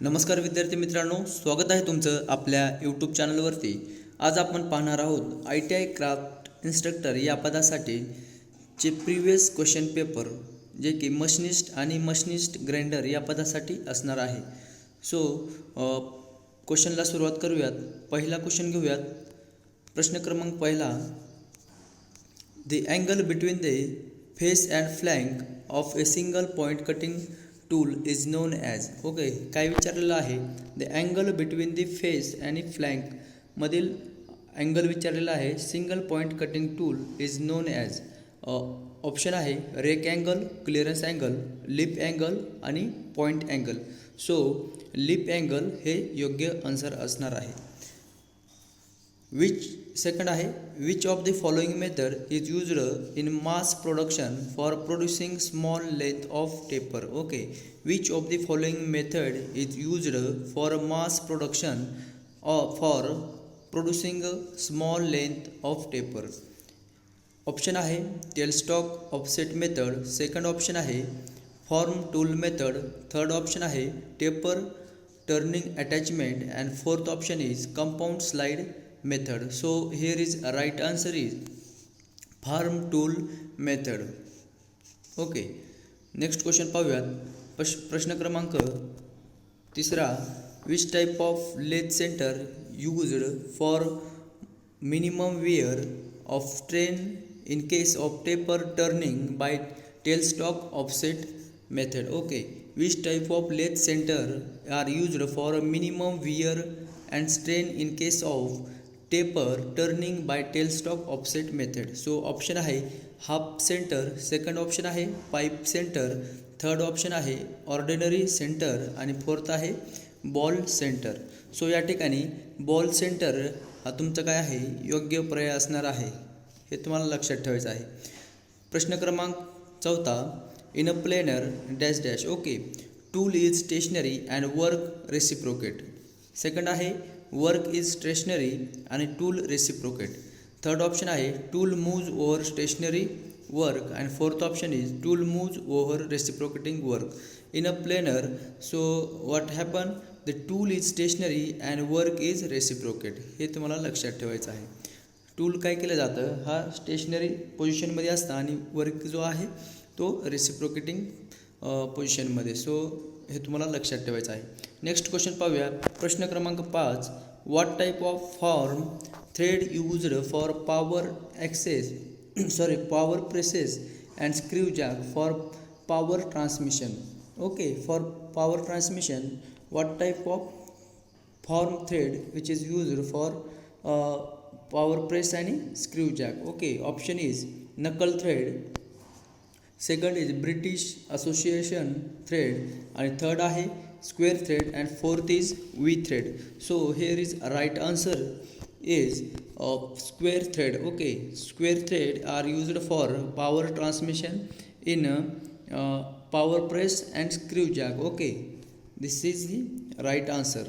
नमस्कार विद्यार्थी मित्रांनो, स्वागत आहे तुमचं आपल्या यूट्यूब चॅनलवरती। आज आपण पाहणार आहोत ITI क्राफ्ट इन्स्ट्रक्टर या पदासाठी चे प्रीवियस क्वेश्चन पेपर, जे की मशीनिस्ट आणि मशीनिस्ट ग्राइंडर या पदासाठी असणार आहे। सो क्वेश्चनला सुरुवात करूयात। पहिला क्वेश्चन घेऊयात। प्रश्न क्रमांक पहिला, the angle between the face and flank of a single point cutting tool is known as. Okay, काय विचारलेलं आहे? The angle between the face आणि फ्लँक मधील अँगल विचारलेला आहे। Single point cutting tool is known as. Option आहे rake angle, clearance angle, lip angle आणि point angle. So lip angle हे योग्य आन्सर असणार आहे। सेकंड आहे, which of the following method is used in mass production for producing small length of taper. Okay, which of the following method is used for mass production for producing small length of taper. Option आहे tailstock offset method, second option आहे form tool method, third option आहे taper turning attachment and fourth option is compound slide method. So here is a right answer is farm tool method. Okay, next question पाहूयात। प्रश्न क्रमांक तिसरा, which type of lathe center used for minimum wear of strain in case of taper turning by tailstock offset method? Okay, which type of lathe center are used for minimum wear and strain in case of taper turning by tailstock offset method. So option आहे half centre, second option आहे pipe centre, third option आहे ordinary centre आणि fourth आहे ball centre. So या ठिकाणी ball centre हा तुमचा काय आहे योग्य पर्याय असणार आहे, हे तुम्हाला लक्षात ठेवायचं आहे। प्रश्न क्रमांक चौथा, in a planer dash dash. Okay, tool is stationary and work reciprocate. Second आहे वर्क इज स्टेशनरी आणि टूल रेसिप्रोकेट, थर्ड ऑप्शन आहे tool moves over stationary work and fourth option is tool moves over reciprocating work in a planer. So what happen, the tool is stationary and work is reciprocate, हे तुम्हाला लक्षात ठेवायचं आहे। Tool काय केलं जातं, हा स्टेशनरी पोझिशनमध्ये असतं आणि वर्क जो आहे तो रेसिप्रोकेटिंग पोझिशनमध्ये। सो हे तुम्हाला लक्षात ठेवायचं आहे। नेक्स्ट क्वेश्चन पाहूया। प्रश्न क्रमांक 5, what type of form thread used for power presses and screw jack for power transmission. Okay, for power transmission what type of form thread which is used for power press आणि screw jack. Okay, option is knuckle thread, second is British association thread आणि third आहे square thread and fourth is V thread. So here is right answer is square thread. Okay, square thread are used for power transmission in power press and screw jack. Okay, this is the right answer.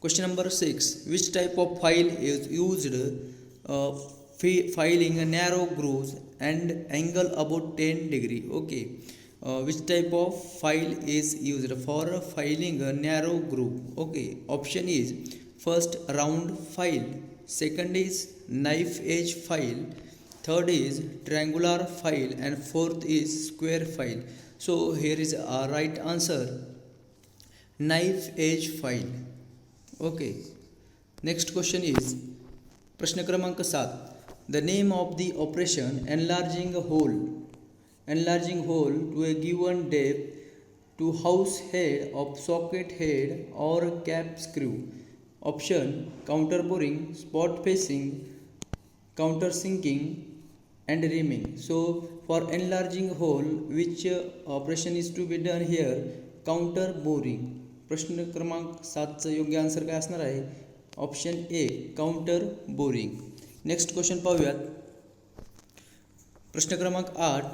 Question number 6, which type of file is used filing a narrow grooves and angle about 10 degree. Okay, which type of file is used for filing a narrow groove? Okay, option is first round file, second is knife edge file, third is triangular file and fourth is square file. So here is a right answer, knife edge file. Okay, next question is प्रश्न क्रमांक 7, the name of the operation enlarging hole to a given depth to house head of socket head or cap screw. Option counter boring, spot facing, countersinking and reaming. So for enlarging hole, which operation is to be done here? counter boring. प्रश्न क्रमांक 7 योग्य answer काय असणार आहे? Option A counter boring. Next question पाहूयात। प्रश्न क्रमांक 8,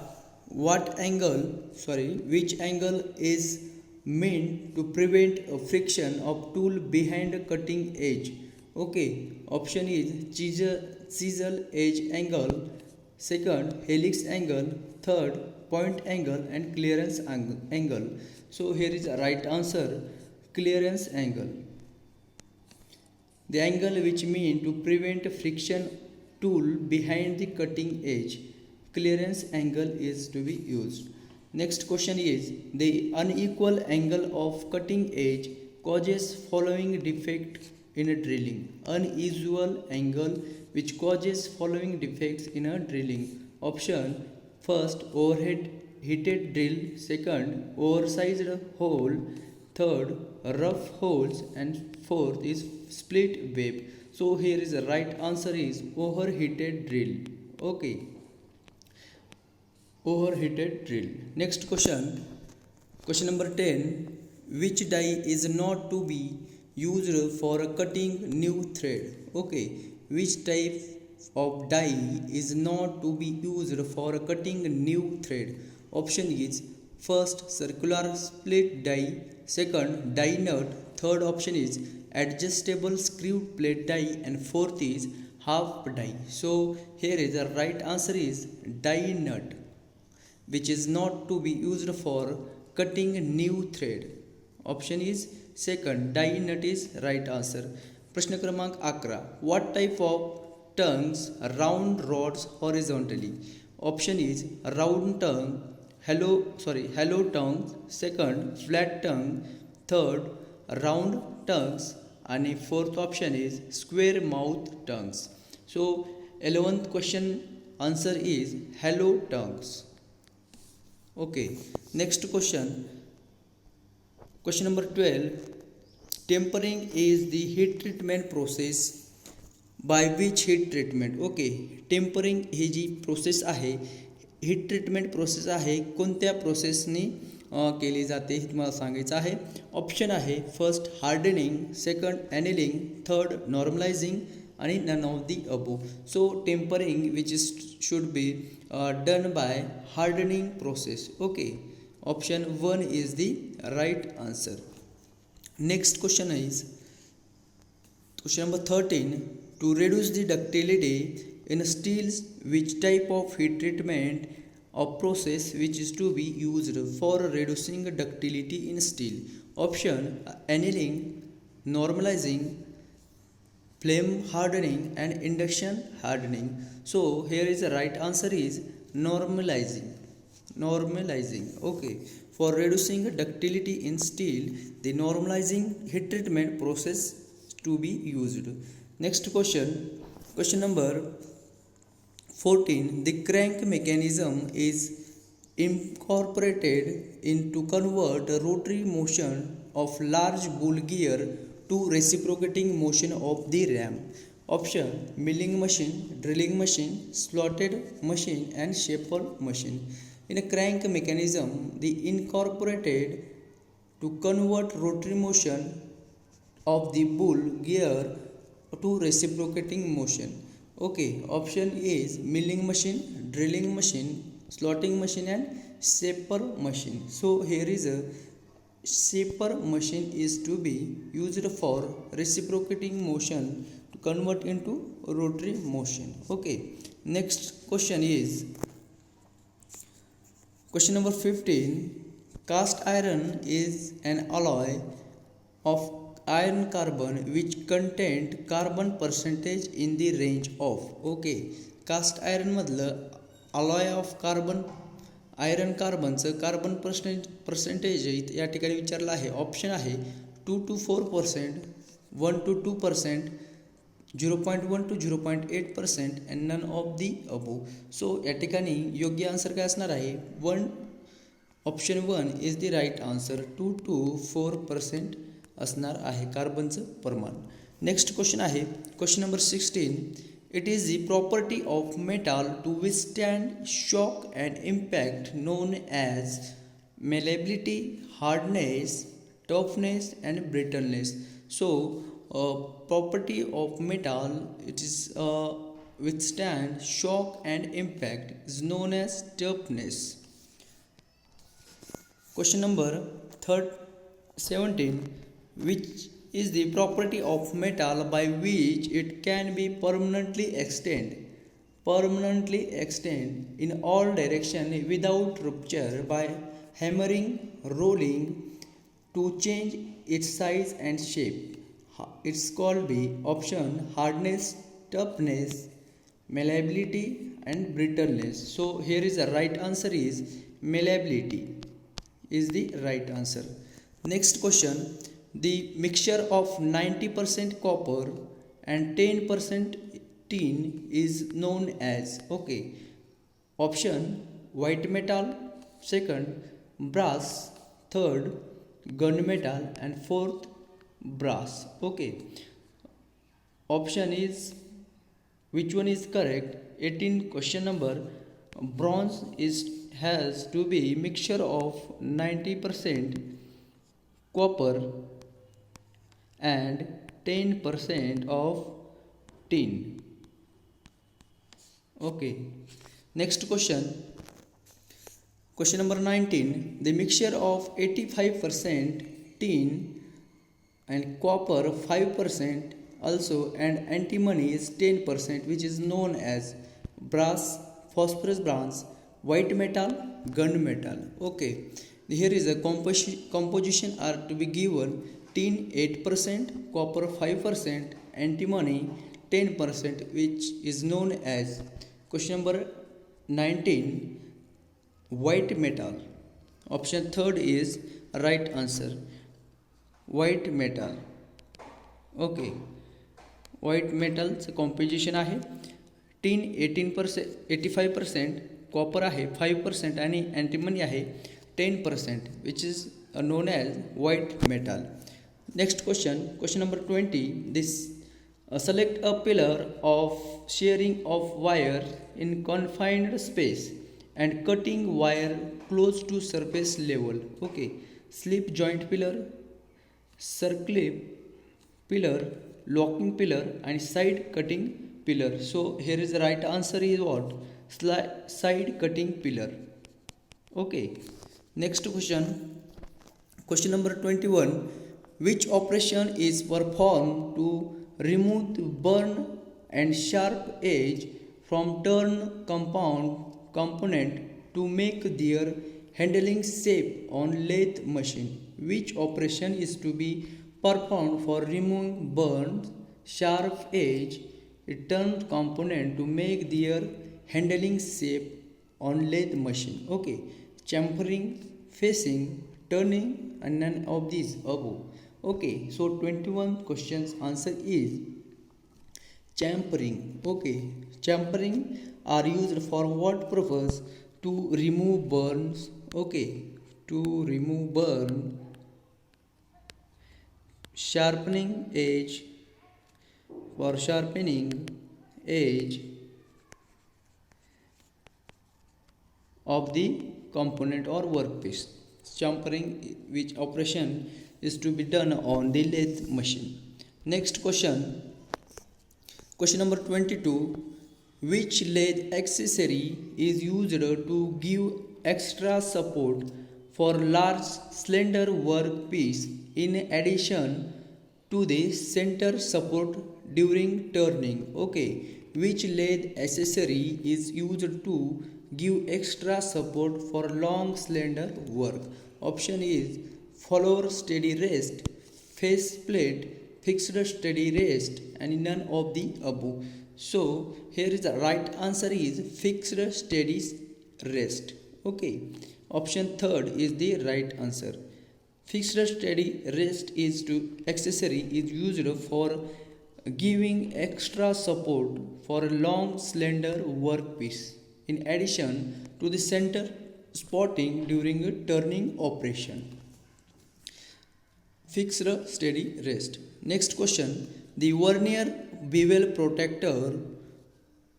which angle is meant to prevent a friction of tool behind cutting edge? Okay, option is chisel edge angle, second helix angle, third point angle and clearance angle. So here is a right answer, clearance angle, the angle which mean to prevent friction tool behind the cutting edge. Clearance angle is to be used. Next question is the unequal angle of cutting edge causes following defect in a drilling. Unusual angle which causes following defects in a drilling. Option: first, overhead heated drill; second, oversized hole; third, rough holes; and fourth is split web. So here is the right answer is overheated drill. Okay, overheated drill. Next question, question number 10: which die is not to be used for cutting new thread? Okay, which type of die is not to be used for cutting new thread? Option is first, circular split die; second, die nut; third option is adjustable screw plate die; and fourth is half die. So here is the right answer is die nut, which is not to be used for cutting new thread. Option is second, die nut is right answer. प्रश्न क्रमांक 11: what type of tongues round rods horizontally? Option is round tongue, hollow tongue; second, flat tongue; third, round tongues; and fourth option is square mouth tongues. So 11th question answer is hollow tongues. Okay, next question, question number 12: tempering is the heat treatment process by which heat treatment? Okay, tempering ही जी process आहे, heat treatment process आहे, कोणत्या प्रोसेसनी केली जाते हे तुम्हाला सांगायचं आहे. ऑप्शन आहे first hardening, second annealing, third normalising आणि none of the above. So tempering which is should be done by hardening process. Okay, option 1 is the right answer. Next question is question number 13: to reduce the ductility in steels, which type of heat treatment or process which is to be used for reducing ductility in steel? Option: annealing, normalizing, flame hardening, and induction hardening. So here is the right answer is normalizing. Okay, for reducing ductility in steel, the normalizing heat treatment process to be used. Next question, question number 14: the crank mechanism is incorporated to convert rotary motion of large bull gear to reciprocating motion of the ram. Option: milling machine, drilling machine, slotted machine, and shaper machine. In a crank mechanism, the incorporated to convert rotary motion of the bull gear to reciprocating motion. Okay, option is milling machine, drilling machine, slotting machine, and shaper machine. So here is a shaper machine is to be used for reciprocating motion to convert into rotary motion. Okay, next question is question number 15: cast iron is an alloy of iron carbon which contained carbon percentage in the range of. Okay, cast iron मधलं alloy of carbon, iron कार्बनचं carbon percentage या ठिकाणी विचारलं आहे. Option आहे 2 to 4%, 1 to 2%, 0.1 to 0.8%, and none of the above. सो या ठिकाणी योग्य आन्सर काय असणार आहे? Option 1 is the right answer. 2 to 4% असणार आहे कार्बनचं प्रमाण. नेक्स्ट क्वेश्चन आहे question number 16: it is the property of metal to withstand shock and impact known as malleability, hardness, toughness and brittleness. So property of metal it is withstand shock and impact is known as toughness. Question number 17: which is the property of metal by which it can be permanently extend in all direction without rupture by hammering, rolling, to change its size and shape. It's called the option hardness, toughness, malleability and brittleness. So here is the right answer is malleability is the right answer. Next question, the mixture of 90% copper and 10% tin is known as, okay, option white metal, second brass, third gunmetal and fourth brass. Okay, option is which one is correct? 18 question number, bronze is has to be mixture of 90% copper and 10% of tin. Okay, next question, question number 19, the mixture of 85% tin and copper 5% also and antimony is 10%, which is known as brass, phosphorus bronze, white metal, gunmetal. Okay, here is a composition are to be given: tin 8%, copper 5%, antimony 10%, which is known as, question number 19, white metal. Option third is right answer, white metal. Okay, white metalचं composition आहे, tin 18%, 85%, copper आहे 5% आणि antimony आहे 10%, which is known as white metal. Next question, question number 20, this select a pillar of shearing of wire in confined space and cutting wire close to surface level. Okay, slip joint pillar, circlip pillar, locking pillar and side cutting pillar. So here is the right answer is what? Side cutting pillar. Okay, next question, question number 21, which operation is performed to remove the burn and sharp edge from turn component to make their handling safe on lathe machine? Which operation is to be performed for removing burn, sharp edge, turn component to make their handling safe on lathe machine? Okay, chamfering, facing, turning and none of these above. Okay, so 21 questions answer is chamfering. Okay, chamfering are used for what purpose? To remove burns. Okay, to remove burn, sharpening edge, for sharpening edge of the component or workpiece. Chamfering, which operation is to be done on the lathe machine. Next question, question number 22, which lathe accessory is used to give extra support for large slender workpiece in addition to the center support during turning? Okay, which lathe accessory is used to give extra support for long slender work? Option is follower steady rest, face plate, fixed steady rest and none of the above. So here is the right answer is fixed steady rest. Okay, option third is the right answer. Fixed steady rest is to accessory is used for giving extra support for a long slender workpiece in addition to the center spotting during a turning operation. Fixed steady rest. Next question, the vernier bevel protector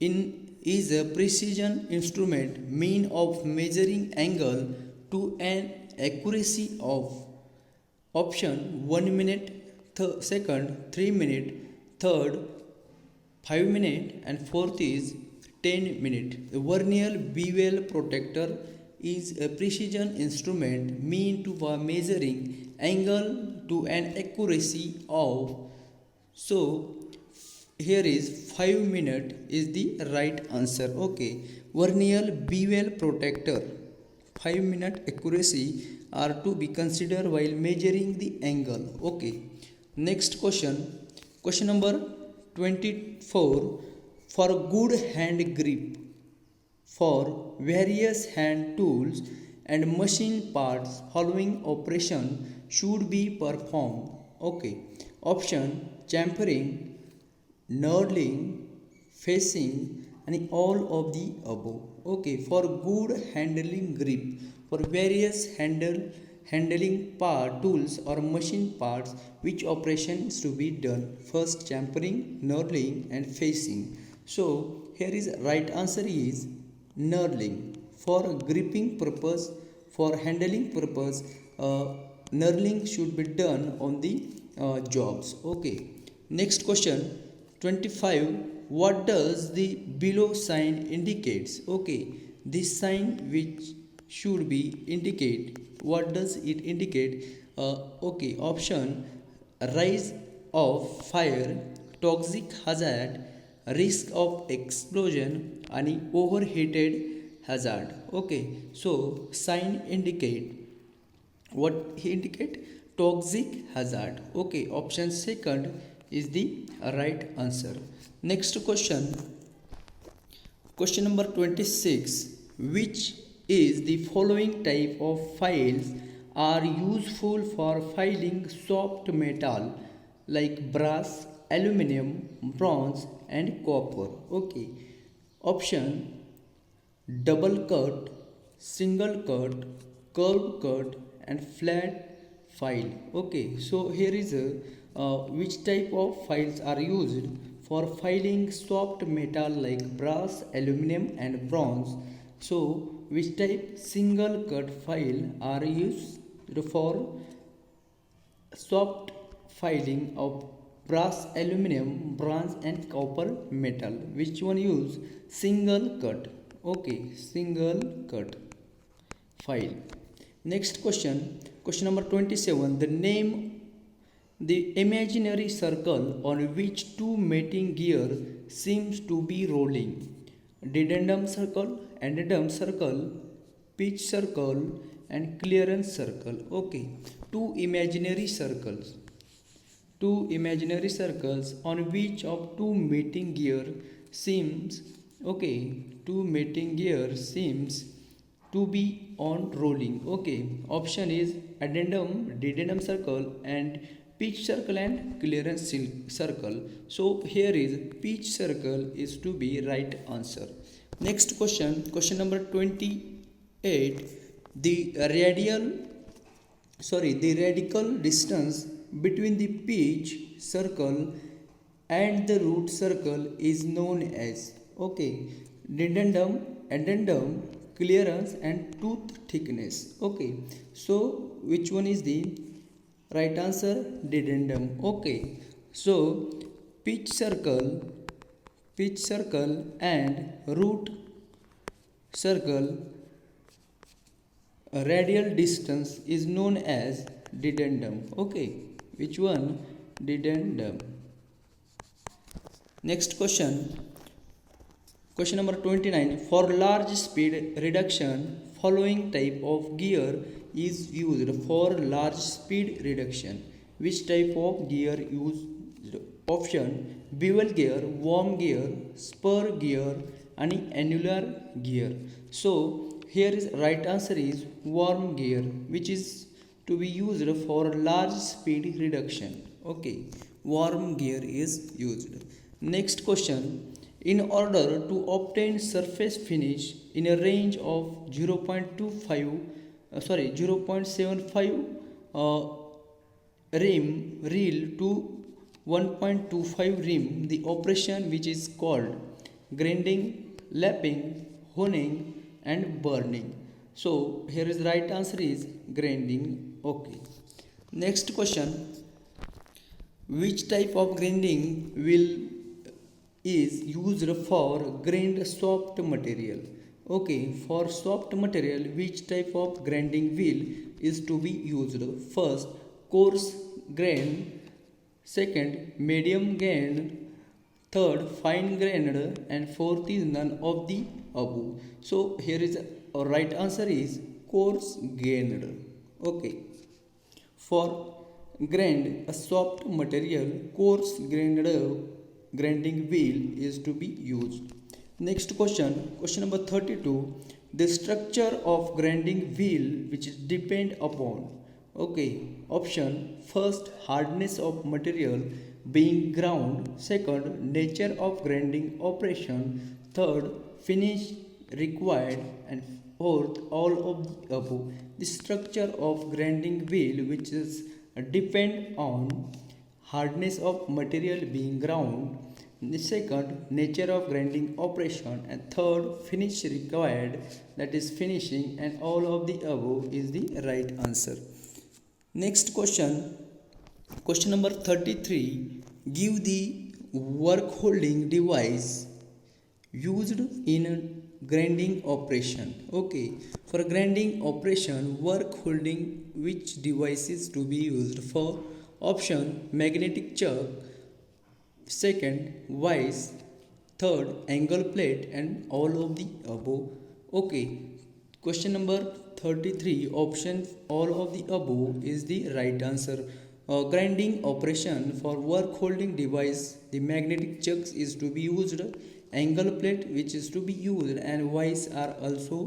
is a precision instrument mean of measuring angle to an accuracy of, option 1 minute, second 3 minute, third 5 minute and fourth is 10 minute. The vernier bevel protector is a precision instrument mean to measuring angle to an accuracy of, so here is 5 minute is the right answer. Okay, vernier bevel protector 5 minute accuracy are to be considered while measuring the angle. Okay. Next question. Question number 24. For good hand grip, for various hand tools and machine parts, following operation should be performed. Okay. Option: chamfering, knurling, facing, and all of the above. Okay. For good handling grip, for various handling part tools or machine parts, which operations to be done? First, chamfering, knurling, and facing. So here is right answer is knurling. For gripping purpose, for handling purpose, knurling should be done on the jobs. Okay. Next question 25. What does the below sign indicates? Okay. This sign which should be indicate, what does it indicate? Okay. Option: rise of fire, toxic hazard, risk of explosion, and overheated hazard. Okay. So sign indicate, what he indicate? Toxic hazard. Okay. Option second is the right answer. Next question. Question number 26. Which is the following type of files are useful for filing soft metal like brass, aluminum, bronze, and copper? Okay. Option: double cut, single cut, curved cut, and flat file. Okay. So here is a which type of files are used for filing soft metal like brass, aluminum, and bronze. So which type? Single cut file are used for soft filing of brass, aluminum, bronze, and copper metal. Which one use? Single cut. Okay. Single cut file. Next question. Question number 27. The name the imaginary circle on which two mating gear seems to be rolling. Dedendum circle, addendum circle, pitch circle, and clearance circle. Okay. Two imaginary circles. Two imaginary circles on which of two mating gear seems, okay, two mating gear seems to be on rolling. Okay. Option is addendum, dedendum circle, and pitch circle and clearance circle. So here is pitch circle is to be right answer. Next question. Question number 28. The radical distance between the pitch circle and the root circle is known as, okay, dedendum, addendum, clearance, and tooth thickness. Okay. So which one is the right answer? Dedendum. Okay. So pitch circle and root circle radial distance is known as dedendum. Okay. Which one? Dedendum. Next question. Question number 29. For large speed reduction, following type of gear is used for large speed reduction. Which type of gear used? Option: bevel gear, worm gear, spur gear, and annular gear. So here is right answer is worm gear, which is to be used for large speed reduction. Okay. Worm gear is used. Next question. In order to obtain surface finish in a range of 0.75 reel to 1.25 rim, the operation which is called grinding, lapping, honing, and burning. So here is right answer is grinding. Okay. Next question. Which type of grinding will is used for grind soft material? Okay. For soft material, which type of grinding wheel is to be used? First, coarse grain. Second, medium grain. Third, fine grained. And fourth is none of the above. So here is our right answer is coarse grained. Okay. For grind a soft material, coarse grinding wheel is to be used. Next question, question number 32. The structure of grinding wheel which is depend upon. Okay, option first hardness of material being ground, second nature of grinding operation, third finish required, and fourth all of the above. The structure of grinding wheel which is depend on hardness of material being ground, the second nature of grinding operation, and third finish required, that is finishing, and all of the above is the right answer. Next question, question number 33. Give the work holding device used in a grinding operation. Okay, for grinding operation, work holding which device is to be used? For option magnetic chuck, second vice, third angle plate, and all of the above. Okay, question number 33, option all of the above is the right answer. Grinding operation, for work holding device, the magnetic chucks is to be used, angle plate which is to be used, and vice are also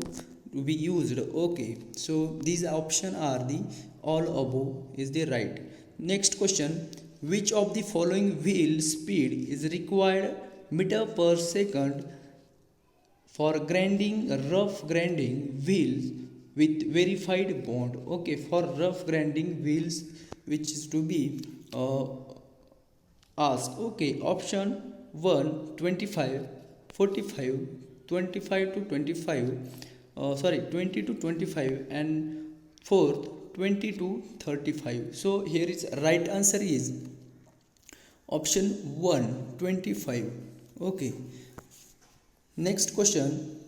to be used. Okay, so these options are the all above is the right. Next question, which of the following wheel speed is required meter per second for grinding rough grinding wheels with verified bond? Okay, for rough grinding wheels which is to be asked. Okay, option 1 25, 45, 25 to 25, 20 to 25, and fourth 20 to 35. So here is right answer is option 1 25. Okay, next question,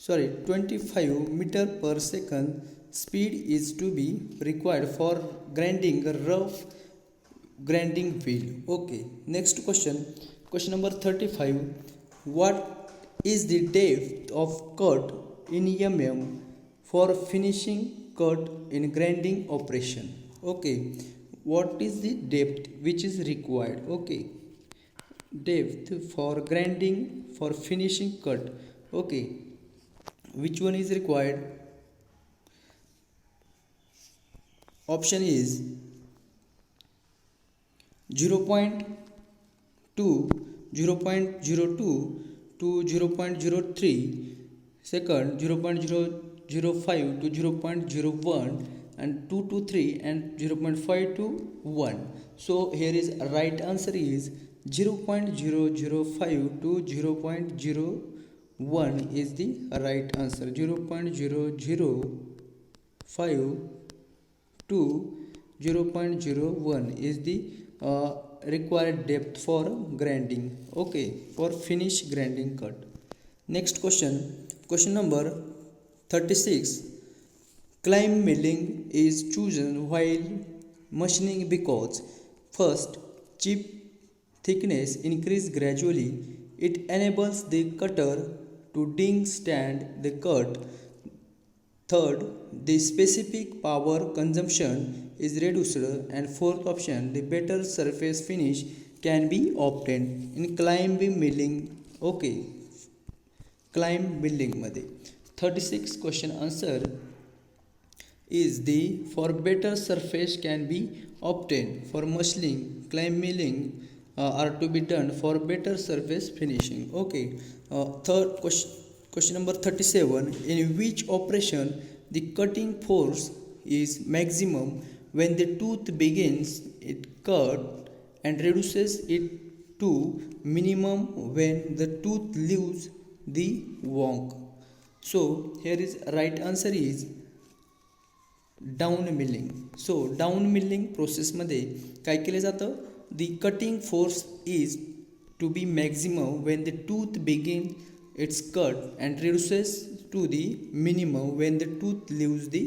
25 meter per second speed is to be required for grinding a rough grinding wheel. Okay, next question, question number 35. What is the depth of cut in mm for finishing cut in grinding operation? Okay, what is the depth which is required? Okay, depth for grinding for finishing cut. Okay, which one is required? Option is 0.2, 0.02 to 0.03, second 0.005 to 0.01, and 2 to 3, and 0.5 to 1. So here is right answer is 0.005 to 0.01 is the right answer. 0.005 to 0.01 is the required depth for grinding. Okay, for finish grinding cut. Next question, question number 36. Climb milling is chosen while machining because first, chip thickness increase gradually. It enables the cutter to ding stand the cut. Third, the specific power consumption is reduced, and fourth option, the better surface finish can be obtained in climb milling. Okay, climb milling मध्ये 36 question answer is the for better surface can be obtained for machining, climb milling are to be done for better surface finishing. Okay, third question, question number 37. In which operation the cutting force is maximum when the tooth begins it cut and reduces it to minimum when the tooth leaves the wonk? So here is right answer is down milling. So down milling प्रोसेसमध्ये काय केलं जातं? The cutting force is to be maximum when the tooth begin its cut and reduces to the minimum when the tooth leaves the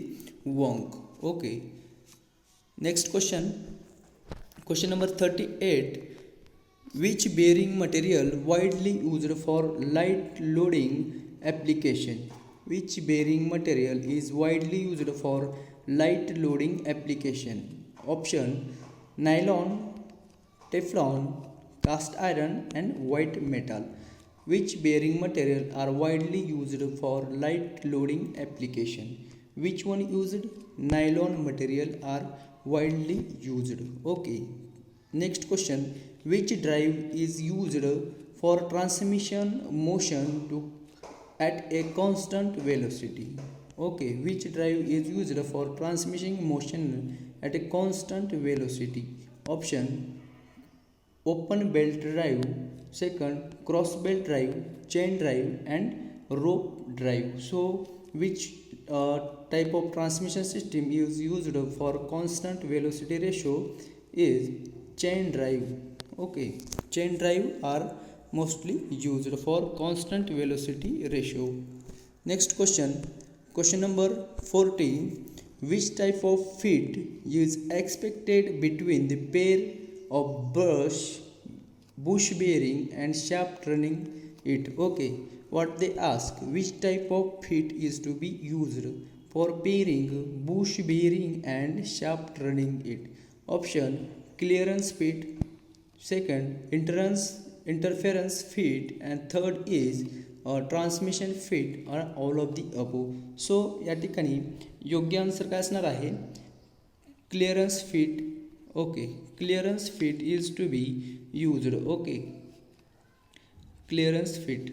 work. Okay, next question, question number 38. Which bearing material widely used for light loading application? Which bearing material is widely used for light loading application? Option: nylon, Teflon, cast iron and white metal. Which bearing material are widely used for light loading application? Which one used? Nylon material are widely used. Okay. Next question. Which drive is used for transmission motion to at a constant velocity? Okay. Which drive is used for transmission motion at a constant velocity? Option: open belt drive, second cross belt drive, chain drive and rope drive. So which type of transmission system is used for constant velocity ratio is chain drive. Okay, chain drive are mostly used for constant velocity ratio. Next question, question number 14. Which type of fit is expected between the pair of bush bearing and shaft running it? Okay, what they ask, which type of fit is to be used for pairing bush bearing and shaft running it? Option: clearance fit, second interference fit and third is transmission fit or all of the above. So या ठिकाणी योग्य answer काय असणार आहे? Clearance fit. Okay, clearance fit is to be used. Okay, clearance fit.